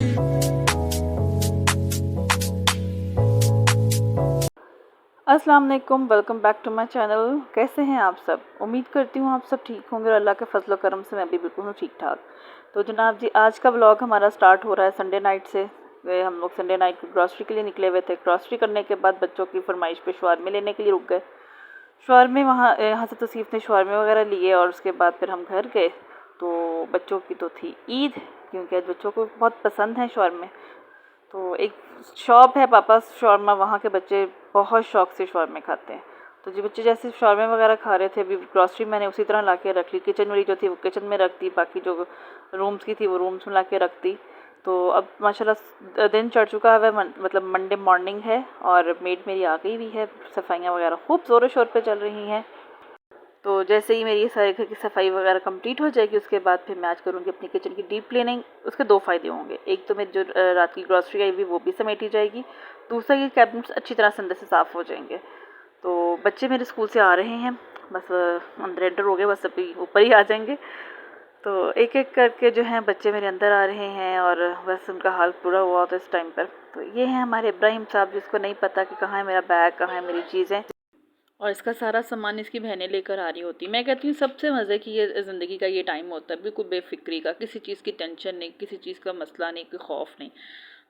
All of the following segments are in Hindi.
अस्सलाम वालेकुम, welcome back to my channel. कैसे हैं आप सब? उम्मीद करती हूँ आप सब ठीक होंगे और अल्लाह के फजल करम से मैं भी बिल्कुल हूँ ठीक ठाक। तो जनाब जी, आज का व्लॉग हमारा स्टार्ट हो रहा है संडे नाइट से। हम लोग संडे नाइट को ग्रॉसरी के लिए निकले हुए थे। ग्रॉसरी करने के बाद बच्चों की फरमाइश पे शवारमे लेने के लिए रुक गए। शवारमे यहाँ से तौसीफ़ ने शवारमे वगैरह लिए और उसके बाद फिर हम घर गए। तो बच्चों की तो थी ईद, क्योंकि आज बच्चों को बहुत पसंद है शवारमे। तो एक शॉप है पापा शॉर्मा, वहाँ के बच्चे बहुत शौक से शॉर्मे खाते हैं। तो जो बच्चे जैसे शॉर्मे वगैरह खा रहे थे, अभी ग्रॉसरी मैंने उसी तरह ला के रख ली। किचन वाली जो थी वो किचन में रख दी, बाकी जो रूम्स की थी वो रूम्स में ला के रख दी। तो अब माशाल्लाह दिन चढ़ चुका है, मतलब मंडे मॉर्निंग है और मेड मेरी आ गई भी है। सफाइयाँ वगैरह खूब ज़ोरों शोर पे चल रही हैं। तो जैसे ही मेरी सारे घर की सफाई वगैरह कंप्लीट हो जाएगी, उसके बाद फिर मैं आज करूँगी अपनी किचन की डीप क्लीनिंग। उसके दो फ़ायदे होंगे, एक तो मेरी जो रात की ग्रॉसरी आई हुई वो भी समेटी जाएगी, दूसरा ये कैबिनेट्स अच्छी तरह से अंदर से साफ़ हो जाएंगे। तो बच्चे मेरे स्कूल से आ रहे हैं, बस अंदर एंटर हो गए, बस अभी ऊपर ही आ जाएंगे। तो एक एक करके जो हैं बच्चे मेरे अंदर आ रहे हैं और बस उनका हाल पूरा हुआ होता है इस टाइम पर। तो ये हैं हमारे इब्राहिम साहब, जिसको नहीं पता कि कहाँ है मेरा बैग, कहाँ है मेरी चीज़ें, और इसका सारा सामान इसकी बहनें लेकर आ रही होती। मैं कहती हूँ सबसे मज़े की ये ज़िंदगी का ये टाइम होता है, बिल्कुल बेफिक्री का, किसी चीज़ की टेंशन नहीं, किसी चीज़ का मसला नहीं, कोई खौफ नहीं।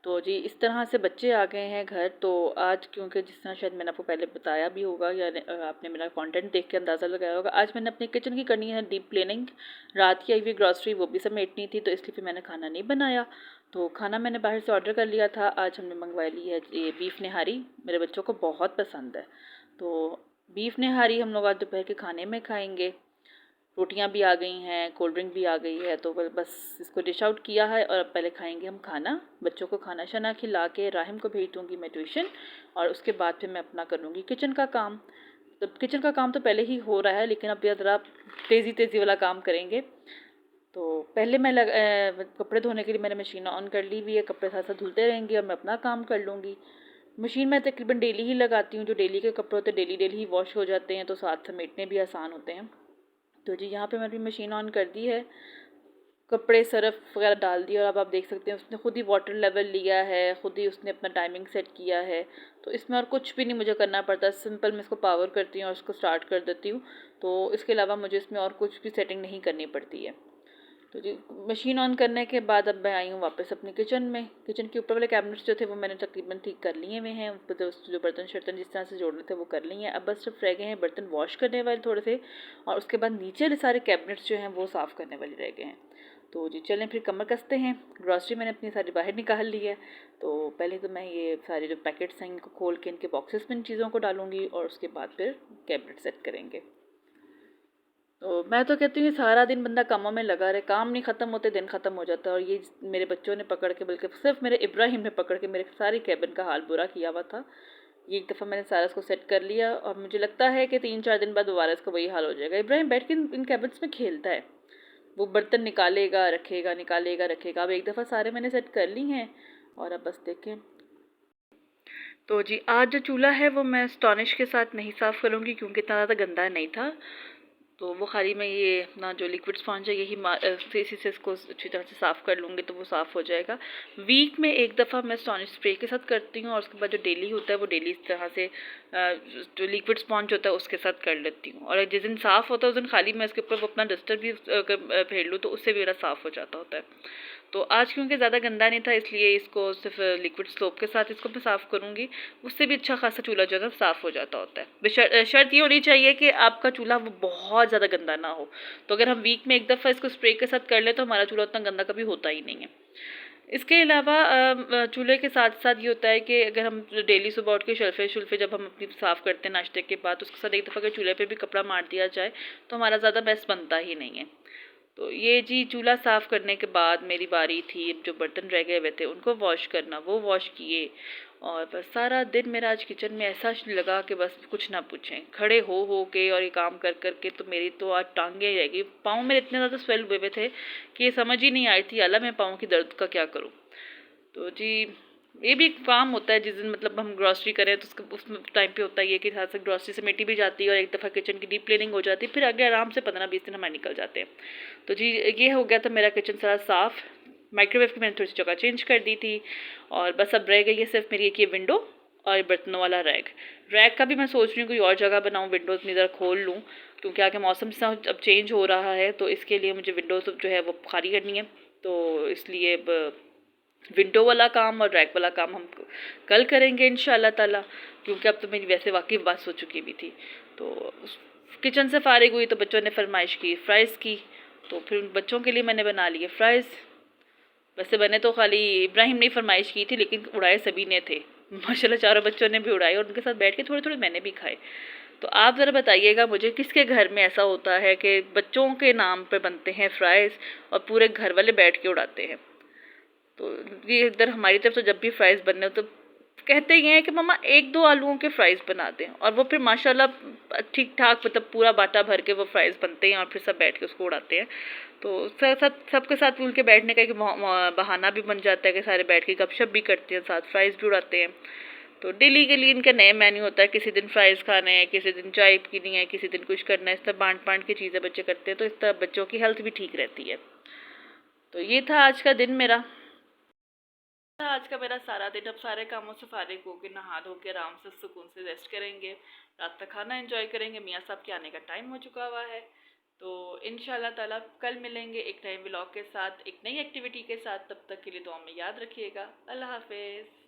तो जी इस तरह से बच्चे आ गए हैं घर। तो आज क्योंकि जिस तरह शायद मैंने आपको पहले बताया भी होगा या आपने मेरा कंटेंट देख के अंदाज़ा लगाया होगा, आज मैंने अपनी किचन की करनी है डीप क्लीनिंग। रात की आई हुई ग्रॉसरी वो भी समेटनी थी, तो इसलिए फिर मैंने खाना नहीं बनाया। तो खाना मैंने बाहर से ऑर्डर कर लिया था। आज हमने मंगवा ली है ये बीफ निहारी, मेरे बच्चों को बहुत पसंद है। तो बीफ निहारी हम लोग आज दोपहर के खाने में खाएंगे। रोटियां भी आ गई हैं, कोल्ड ड्रिंक भी आ गई है, तो बस इसको डिश आउट किया है और अब पहले खाएंगे हम खाना। बच्चों को खाना शाना खिला के राहिम को भेज दूँगी मैं ट्यूशन, और उसके बाद फिर मैं अपना कर लूँगी किचन का काम। तो किचन का काम तो पहले ही हो रहा है, लेकिन अब ज़रा तेज़ी वाला काम करेंगे। तो पहले मैं कपड़े धोने के लिए मैंने मशीन ऑन कर ली हुई है, कपड़े साथ साथ धुलते रहेंगे और मैं अपना काम कर लूँगी। मशीन मैं तकरीबन डेली ही लगाती हूँ, जो डेली के कपड़े होते हैं डेली ही वॉश हो जाते हैं, तो साथ समेटने भी आसान होते हैं। तो जी यहाँ पे मैंने मशीन ऑन कर दी है, कपड़े सरफ़ वगैरह डाल दिया, और अब आप देख सकते हैं उसने खुद ही वाटर लेवल लिया है, खुद ही उसने अपना टाइमिंग सेट किया है। तो इसमें और कुछ भी नहीं मुझे करना पड़ता, सिंपल मैं इसको पावर करती हूँ और उसको स्टार्ट कर देती हूँ। तो इसके अलावा मुझे इसमें और कुछ भी सेटिंग नहीं करनी पड़ती है। तो जी मशीन ऑन करने के बाद अब मैं आई हूँ वापस अपनी किचन में। किचन के ऊपर वाले कैबिनेट्स जो थे वो मैंने तकरीबन ठीक कर लिए हुए हैं, जो बर्तन शर्तन जिस तरह से जोड़ने थे वो कर लिए हैं। अब बस सिर्फ रह गए हैं बर्तन वॉश करने वाले थोड़े से, और उसके बाद नीचे वाले सारे कैबिनेट्स जो हैं वो साफ़ करने वाले रह गए हैं। तो जी चलें फिर कमर कसते हैं। ग्रॉसरी मैंने अपनी सारी बाहर निकाल ली है। तो पहले तो मैं ये सारे जो पैकेट्स हैं इनको खोल के इनके बॉक्सेस में इन चीज़ों को डालूँगी, और उसके बाद फिर कैबिनेट सेट करेंगे। तो मैं तो कहती हूँ सारा दिन बंदा कामों में लगा रहे, काम नहीं ख़त्म होते दिन ख़त्म हो जाता है। और ये मेरे बच्चों ने पकड़ के, बल्कि सिर्फ मेरे इब्राहिम ने पकड़ के मेरे सारी कैबिन का हाल बुरा किया हुआ था। ये एक दफ़ा मैंने सारा इसको सेट कर लिया, और मुझे लगता है कि 3-4 दिन बाद दोबारा इसका वही हाल हो जाएगा। इब्राहिम बैठ के इन कैबिन्स में खेलता है, वो बर्तन निकालेगा रखेगा, निकालेगा रखेगा। अब एक दफ़ा सारे मैंने सेट कर ली हैं, और अब बस देखें। तो जी आज जो चूल्हा है वो मैं स्टॉनिश के साथ नहीं साफ़ करूँगी, क्योंकि इतना ज़्यादा गंदा नहीं था। तो वो खाली मैं ये अपना जो लिक्विड स्पॉन्ज है यही इसी से इसको अच्छी तरह से साफ़ कर लूँगी, तो वो साफ़ हो जाएगा। वीक में एक दफ़ा मैं स्टॉनिश स्प्रे के साथ करती हूँ, और उसके बाद जो डेली होता है वो डेली इस तरह से जो लिक्विड स्पॉन्ज होता है उसके साथ कर लेती हूँ। और जिस दिन साफ़ होता है उस दिन खाली मैं इसके ऊपर वो अपना डस्टर भी फेर लूँ, तो उससे भी मेरा साफ़ हो जाता होता है। तो आज क्योंकि ज़्यादा गंदा नहीं था, इसलिए इसको सिर्फ लिक्विड सोप के साथ इसको मैं साफ़ करूँगी। उससे भी अच्छा खासा चूल्हा जो है साफ़ हो जाता होता है। शर्त ये होनी चाहिए कि आपका चूल्हा वो बहुत ज़्यादा गंदा ना हो। तो अगर हम वीक में एक दफ़ा इसको स्प्रे के साथ कर लें तो हमारा चूल्हा उतना गंदा कभी होता ही नहीं है। इसके अलावा चूल्हे के साथ साथ ये होता है कि अगर हम डेली सुबह उठ के शल्फे जब हम अपनी साफ़ करते हैं नाश्ते के बाद, उसके साथ एक दफ़ा अगर चूल्हे पे भी कपड़ा मार दिया जाए तो हमारा ज़्यादा मैस बनता ही नहीं है। तो ये जी चूल्हा साफ़ करने के बाद मेरी बारी थी जो बर्तन रह गए हुए थे उनको वॉश करना, वो वॉश किए। और बस सारा दिन मेरा आज किचन में ऐसा लगा कि बस कुछ ना पूछें, खड़े हो के और ये काम कर कर के तो मेरी तो आज टांगें रह गई। पाँव मेरे इतने ज़्यादा स्वेल हुए हुए थे कि ये समझ ही नहीं आई थी अल्लाह मैं पाँव की दर्द का क्या करूँ। तो जी ये भी एक काम होता है, जिस दिन मतलब हम ग्रॉसरी करें तो उस टाइम पे होता ही है कि साथ साथ ग्रॉसरी समेटी भी जाती है और एक दफ़ा किचन की डीप क्लीनिंग हो जाती है, फिर आगे आराम से 15-20 दिन हमारे निकल जाते हैं। तो जी ये हो गया था मेरा किचन सारा साफ़। माइक्रोवेव की मैंने थोड़ी सी जगह चेंज कर दी थी। और बस अब रह गई है सिर्फ मेरी एक ये विंडो और बर्तनों वाला रैक। रैक का भी मैं सोच रही हूँ कोई और जगह बनाऊँ, विंडोज़ में इधर खोल लूँ, क्योंकि आगे मौसम सा अब चेंज हो रहा है, तो इसके लिए मुझे विंडोज़ जो है वो खाली करनी है। तो इसलिए अब विंडो वाला काम और रैक वाला काम हम कल करेंगे इंशाल्लाह ताला, क्योंकि अब तो मेरी वैसे वाकई बात हो चुकी भी थी। तो किचन से फारिग हुई तो बच्चों ने फरमाइश की फ़्राइज़ की, तो फिर उन बच्चों के लिए मैंने बना लिए फ़्राइज़। वैसे मैंने तो खाली इब्राहिम ने फरमाइश की थी, लेकिन उड़ाए सभी ने थे माशाल्लाह, चारों बच्चों ने भी उड़ाए और उनके साथ बैठ के थोड़े थोड़े मैंने भी खाए। तो आप ज़रा बताइएगा मुझे, किसके घर में ऐसा होता है कि बच्चों के नाम पे बनते हैं फ़्राइज़ और पूरे घर वाले बैठ के उड़ाते हैं। तो ये इधर हमारी तरफ तो जब भी फ़्राइज़ बनने हो तो कहते ही हैं कि मम्मा एक दो आलूओं के फ़्राइज़ बना दें, और वो फिर माशाल्लाह ठीक ठाक मतलब पूरा बाटा भर के वो फ़्राइज़ बनते हैं और फिर सब बैठ के उसको उड़ाते हैं। तो सबके साथ मिल के बैठने का एक बहाना भी बन जाता है कि सारे बैठ के गपशप भी करते हैं, साथ फ़्राइज़ भी उड़ाते हैं। तो डेली के लिए इनका नया मेन्यू होता है, किसी दिन फ़्राइज़ खाने हैं, किसी दिन चाय पीनी है, किसी दिन कुछ करना है, इस तरह बाँट-बाँट के चीज़ें बच्चे करते हैं, तो इस तरह बच्चों की हेल्थ भी ठीक रहती है। तो ये था आज का दिन मेरा। आज का मेरा सारा दिन, अब सारे कामों से फारिग होके नहा धो के आराम से सुकून से रेस्ट करेंगे, रात तक खाना एंजॉय करेंगे। मियाँ साहब के आने का टाइम हो चुका हुआ है। तो इंशाल्लाह ताला कल मिलेंगे एक नए व्लॉग के साथ, एक नई एक्टिविटी के साथ। तब तक के लिए दुआ में याद रखिएगा। अल्लाह हाफिज़।